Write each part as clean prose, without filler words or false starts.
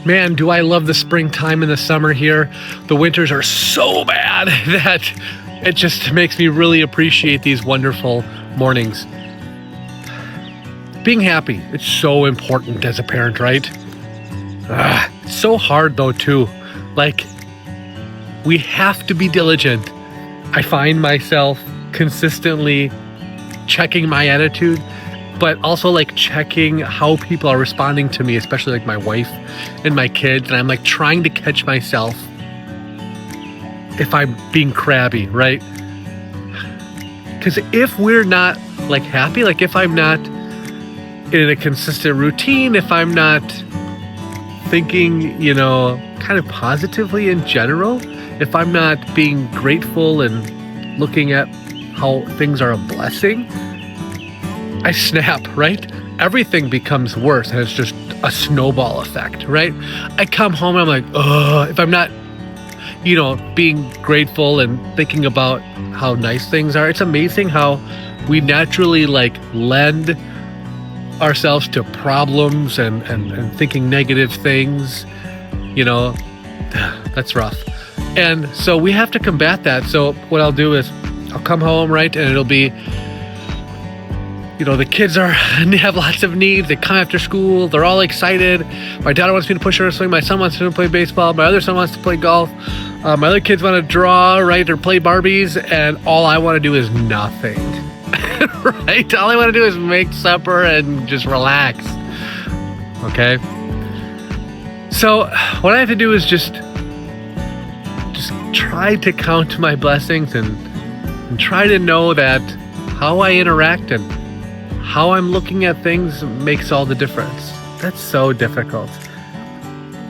Man, do I love the springtime and the summer here. The winters are so bad that it just makes me really appreciate these wonderful mornings. Being happy, it's so important as a parent, right? It's so hard though too. Like, we have to be diligent. I find myself consistently checking my attitude, but also like checking how people are responding to me, especially like my wife and my kids. And I'm like trying to catch myself if I'm being crabby, right? Because if we're not like happy, like if I'm not in a consistent routine, if I'm not thinking, kind of positively in general, if I'm not being grateful and looking at how things are a blessing, I snap, right? Everything becomes worse, and it's just a snowball effect, right? I come home and I'm like, oh, if I'm not, being grateful and thinking about how nice things are. It's amazing how we naturally like lend ourselves to problems and thinking negative things, that's rough. And so we have to combat that. So what I'll do is I'll come home, right? And it'll be, the kids have lots of needs. They come after school. They're all excited. My daughter wants me to push her to swing. My son wants me to play baseball. My other son wants to play golf. My other kids want to draw, right? Or play Barbies. And all I want to do is nothing, right? All I want to do is make supper and just relax. Okay. So what I have to do is just try to count my blessings and try to know that how I interact and how I'm looking at things makes all the difference. That's so difficult.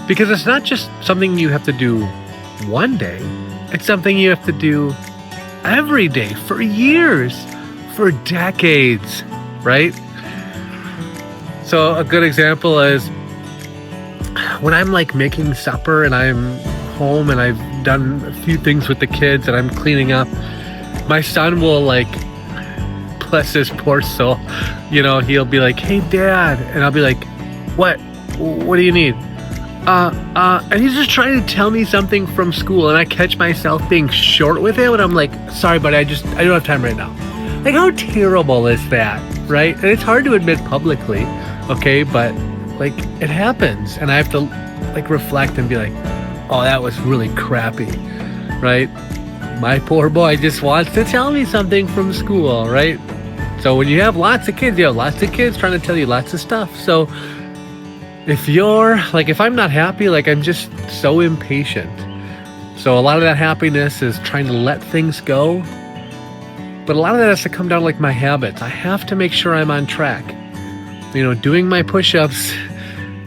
Because it's not just something you have to do one day. It's something you have to do every day for years, for decades, right? So a good example is when I'm like making supper and I'm home and I've done a few things with the kids and I'm cleaning up, my son will like, bless his poor soul, he'll be like, hey dad, and I'll be like, what do you need? And he's just trying to tell me something from school, and I catch myself being short with him, and I'm like, sorry buddy, I don't have time right now. Like, how terrible is that, right? And it's hard to admit publicly, okay, but like it happens, and I have to like reflect and be like, oh, that was really crappy, right? My poor boy just wants to tell me something from school, right? So when you have lots of kids, trying to tell you lots of stuff. So if I'm not happy, like I'm just so impatient. So a lot of that happiness is trying to let things go. But a lot of that has to come down to like my habits. I have to make sure I'm on track. Doing my push-ups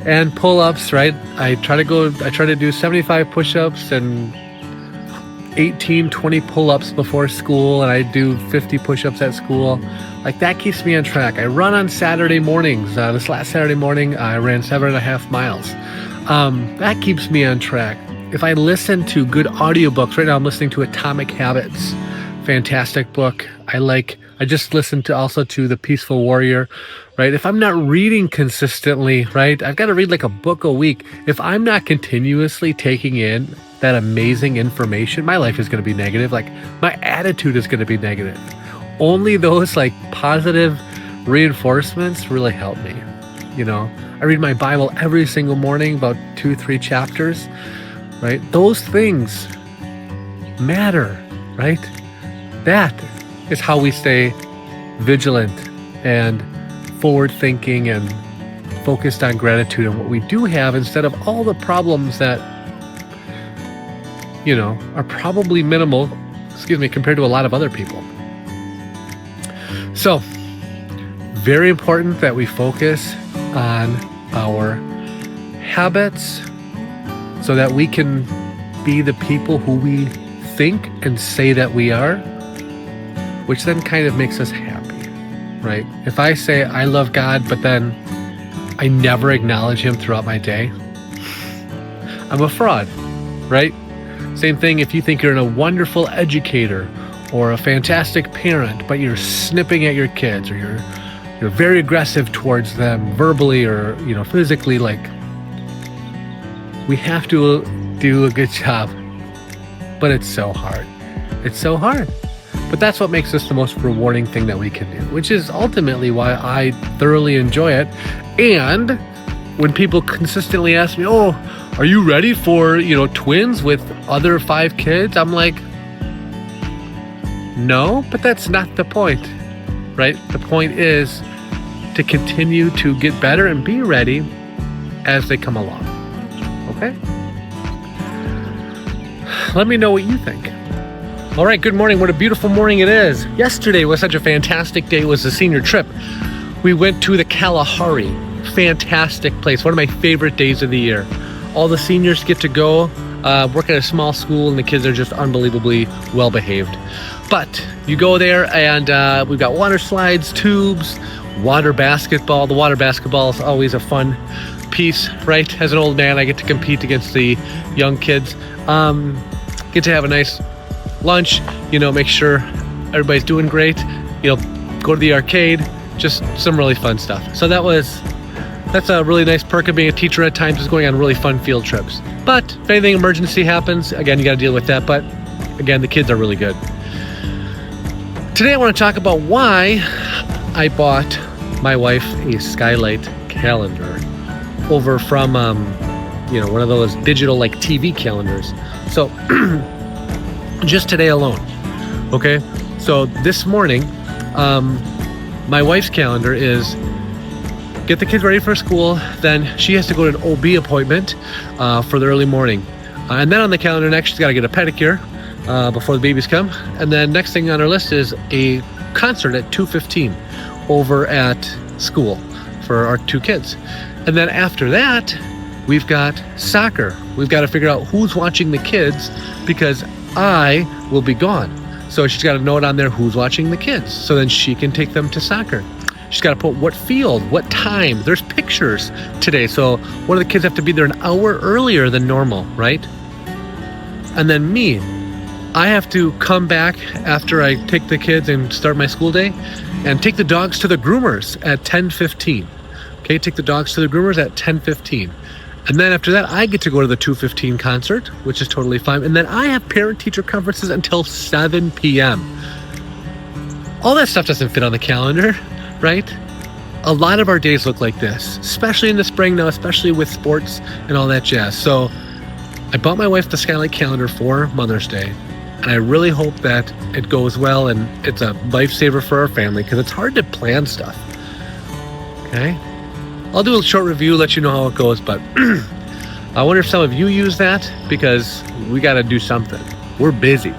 and pull-ups, right? I try to do 75 push-ups and 20 pull-ups before school, and I do 50 push-ups at school. Like, that keeps me on track. I run on Saturday mornings. This last Saturday morning, I ran 7.5 miles. That keeps me on track. If I listen to good audiobooks, right now I'm listening to Atomic Habits. Fantastic book. I just listened to The Peaceful Warrior, right? If I'm not reading consistently, right, I've got to read like a book a week. If I'm not continuously taking in that amazing information, my life is going to be negative. Like, my attitude is going to be negative. Only those like positive reinforcements really help me. I read my Bible every single morning, about 2-3 chapters, right? Those things matter, right? That is how we stay vigilant and forward thinking and focused on gratitude and what we do have, instead of all the problems that are probably minimal, compared to a lot of other people. So, very important that we focus on our habits so that we can be the people who we think and say that we are, which then kind of makes us happy, right? If I say I love God, but then I never acknowledge him throughout my day, I'm a fraud, right? Same thing if you think you're a wonderful educator or a fantastic parent, but you're snipping at your kids, or you're very aggressive towards them verbally or physically. Like, We have to do a good job. But it's so hard. It's so hard. But that's what makes this the most rewarding thing that we can do, which is ultimately why I thoroughly enjoy it. And when people consistently ask me, oh, are you ready for, twins with other 5 kids? I'm like, no, but that's not the point, right? The point is to continue to get better and be ready as they come along, okay? Let me know what you think. All right, good morning. What a beautiful morning it is. Yesterday was such a fantastic day. It was a senior trip. We went to the Kalahari. Fantastic place. One of my favorite days of the year. All the seniors get to go work at a small school, and the kids are just unbelievably well behaved. But you go there and we've got water slides, tubes, water basketball. The water basketball is always a fun piece, right? As an old man, I get to compete against the young kids. Get to have a nice lunch, make sure everybody's doing great, go to the arcade, just some really fun stuff. So that's a really nice perk of being a teacher at times, is going on really fun field trips. But if anything emergency happens, again, you got to deal with that. But again, the kids are really good. Today I want to talk about why I bought my wife a skylight calendar over from one of those digital like TV calendars. So just today alone, okay? So this morning, my wife's calendar is get the kids ready for school, then she has to go to an OB appointment for the early morning. And then on the calendar next, she's got to get a pedicure before the babies come. And then next thing on our list is a concert at 2:15 over at school for our 2 kids. And then after that, we've got soccer. We've got to figure out who's watching the kids because I will be gone. So she's got a note on there who's watching the kids. So then she can take them to soccer. She's got to put what field, what time. There's pictures today. So one of the kids have to be there an hour earlier than normal, right? And then me, I have to come back after I take the kids and start my school day and take the dogs to the groomers at 10:15. Okay, take the dogs to the groomers at 10:15. And then after that, I get to go to the 2:15 concert, which is totally fine. And then I have parent-teacher conferences until 7 p.m. All that stuff doesn't fit on the calendar, right? A lot of our days look like this, especially in the spring now, especially with sports and all that jazz. So I bought my wife the Skylight calendar for Mother's Day, and I really hope that it goes well and it's a lifesaver for our family because it's hard to plan stuff, okay? I'll do a short review, let you know how it goes, but I wonder if some of you use that because we got to do something. We're busy.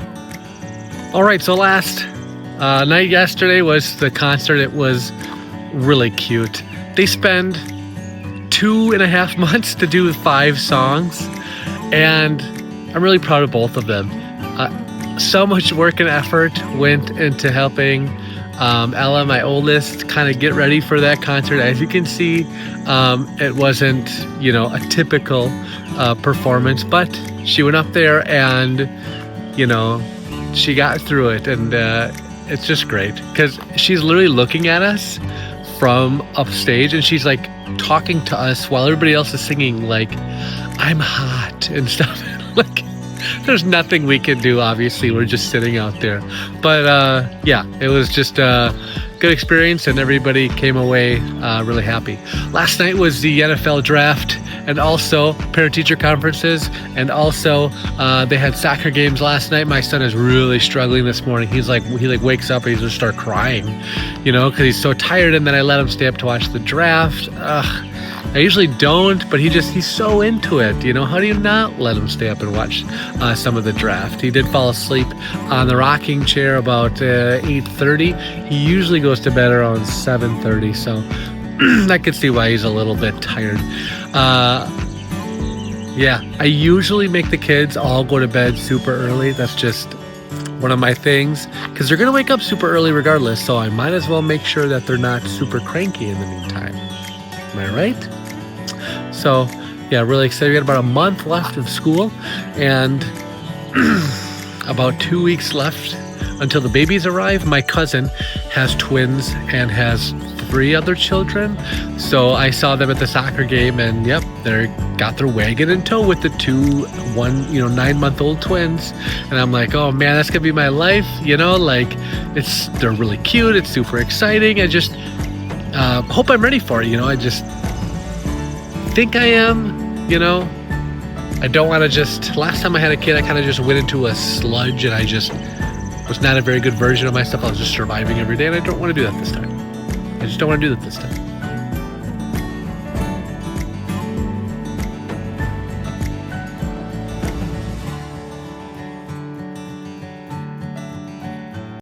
All right, so last night yesterday was the concert. It was really cute. They spend 2.5 months to do 5 songs, and I'm really proud of both of them. So much work and effort went into helping Ella, my oldest, kind of get ready for that concert. As you can see, it wasn't, a typical performance, but she went up there and, she got through it. And it's just great because she's literally looking at us from upstage and she's like talking to us while everybody else is singing like, I'm hot and stuff. Like, there's nothing we can do, obviously. We're just sitting out there. But yeah, it was just a good experience and everybody came away really happy. Last night was the NFL draft and also parent-teacher conferences, and also they had soccer games last night. My son is really struggling this morning. He wakes up and he just starts crying, because he's so tired, and then I let him stay up to watch the draft. I usually don't, but he's so into it. How do you not let him stay up and watch some of the draft? He did fall asleep on the rocking chair about 8:30. He usually goes to bed around 7:30, so I could see why he's a little bit tired. Yeah, I usually make the kids all go to bed super early. That's just one of my things, because they're going to wake up super early regardless, so I might as well make sure that they're not super cranky in the meantime. Am I right? So, yeah, really excited. We got about a month left of school and about 2 weeks left until the babies arrive. My cousin has twins and has 3 other children. So I saw them at the soccer game, and yep, they got their wagon in tow with the 9-month-old twins. And I'm like, oh man, that's gonna be my life, like they're really cute, it's super exciting. I just hope I'm ready for it, I just think I am, I don't want to last time I had a kid, I kind of just went into a sludge, and I just was not a very good version of myself. I was just surviving every day, and I don't want to do that this time. I just don't want to do that this time.